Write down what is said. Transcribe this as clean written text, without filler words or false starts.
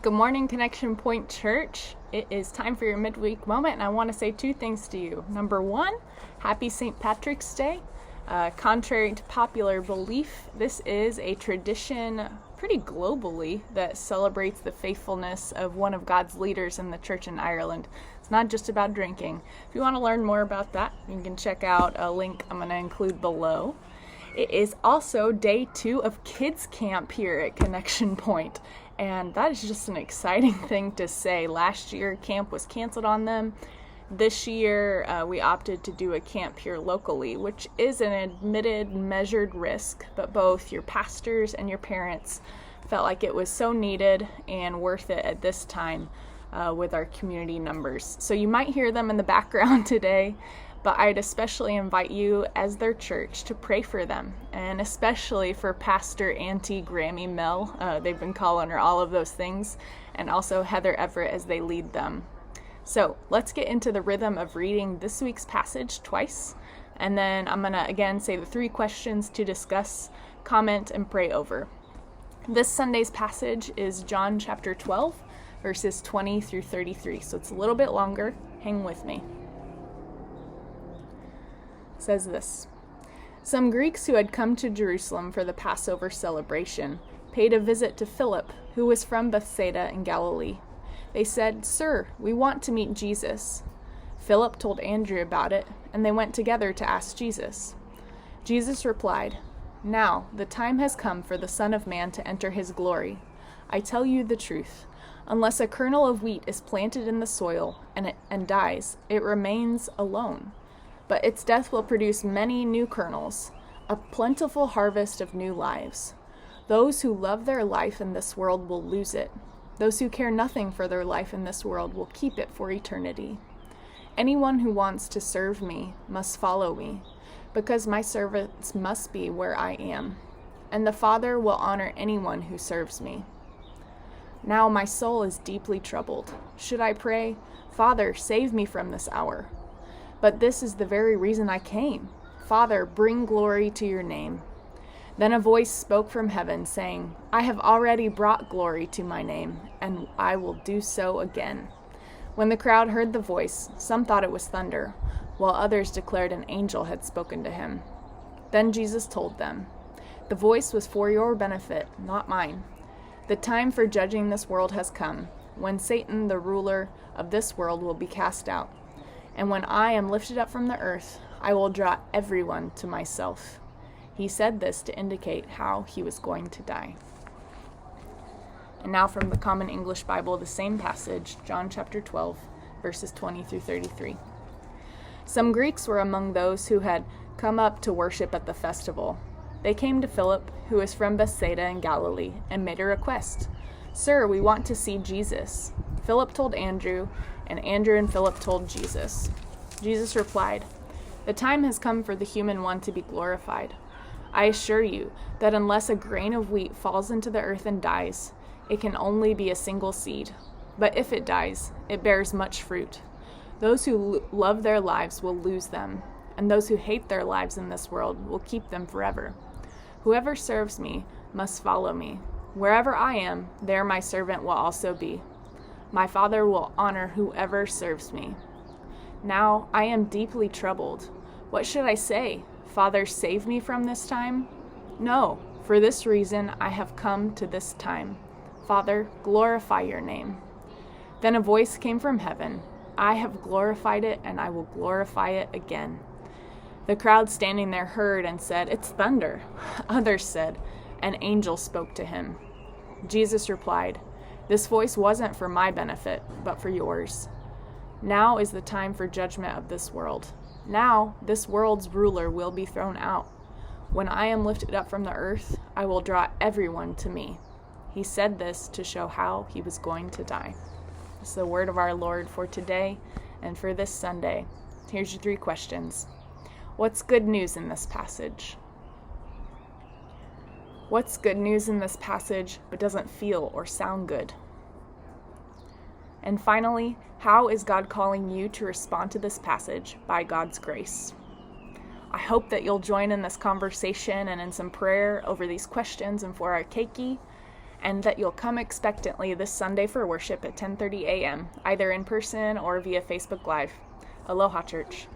Good morning, Connection Point Church. It is time for your midweek moment, and I want to say two things to you. Number one, happy St. Patrick's Day. Contrary to popular belief, this is a tradition pretty globally that celebrates the faithfulness of one of God's leaders in the church in Ireland. It's not just about drinking. If you want to learn more about that, you can check out a link I'm going to include below. It is also day 2 of kids camp here at Connection Point. And that is just an exciting thing to say. Last year, camp was canceled on them. This year, we opted to do a camp here locally, which is an admitted, measured risk, but both your pastors and your parents felt like it was so needed and worth it at this time with our community numbers. So you might hear them in the background today, but I'd especially invite you as their church to pray for them, and especially for Pastor Auntie Grammy Mel. They've been calling her all of those things, and also Heather Everett as they lead them. So let's get into the rhythm of reading this week's passage twice, and then I'm going to again say the 3 questions to discuss, comment, and pray over. This Sunday's passage is John chapter 12, verses 20 through 33, so it's a little bit longer. Hang with me. Says this: Some Greeks who had come to Jerusalem for the Passover celebration paid a visit to Philip, who was from Bethsaida in Galilee. They said, "Sir, we want to meet Jesus." Philip told Andrew about it, and they went together to ask Jesus. Jesus replied, "Now the time has come for the Son of Man to enter his glory. I tell you the truth. Unless a kernel of wheat is planted in the soil and dies, it remains alone. But its death will produce many new kernels, a plentiful harvest of new lives. Those who love their life in this world will lose it. Those who care nothing for their life in this world will keep it for eternity. Anyone who wants to serve me must follow me, because my servants must be where I am, and the Father will honor anyone who serves me. Now my soul is deeply troubled. Should I pray, 'Father, save me from this hour'? But this is the very reason I came. Father, bring glory to your name." Then a voice spoke from heaven, saying, "I have already brought glory to my name, and I will do so again." When the crowd heard the voice, some thought it was thunder, while others declared an angel had spoken to him. Then Jesus told them, "The voice was for your benefit, not mine. The time for judging this world has come, when Satan, the ruler of this world, will be cast out. And when I am lifted up from the earth, I will draw everyone to myself." He said this to indicate how he was going to die. And now from the Common English Bible, the same passage, John chapter 12, verses 20 through 33. Some Greeks were among those who had come up to worship at the festival. They came to Philip, who was from Bethsaida in Galilee, and made a request. "Sir, we want to see Jesus." Philip told Andrew, and Andrew and Philip told Jesus. Jesus replied, "The time has come for the human one to be glorified. I assure you that unless a grain of wheat falls into the earth and dies, it can only be a single seed. But if it dies, it bears much fruit. Those who love their lives will lose them, and those who hate their lives in this world will keep them forever. Whoever serves me must follow me. Wherever I am, there my servant will also be. My Father will honor whoever serves me. Now I am deeply troubled. What should I say? 'Father, save me from this time'? No, for this reason I have come to this time. Father, glorify your name." Then a voice came from heaven, "I have glorified it, and I will glorify it again." The crowd standing there heard and said, "It's thunder." Others said, "An angel spoke to him." Jesus replied, "This voice wasn't for my benefit, but for yours. Now is the time for judgment of this world. Now this world's ruler will be thrown out. When I am lifted up from the earth, I will draw everyone to me." He said this to show how he was going to die. This is the word of our Lord for today and for this Sunday. Here's your 3 questions. What's good news in this passage? What's good news in this passage but doesn't feel or sound good? And finally, how is God calling you to respond to this passage by God's grace? I hope that you'll join in this conversation and in some prayer over these questions and for our keiki. and that you'll come expectantly this Sunday for worship at 10:30 a.m., either in person or via Facebook Live. Aloha, church.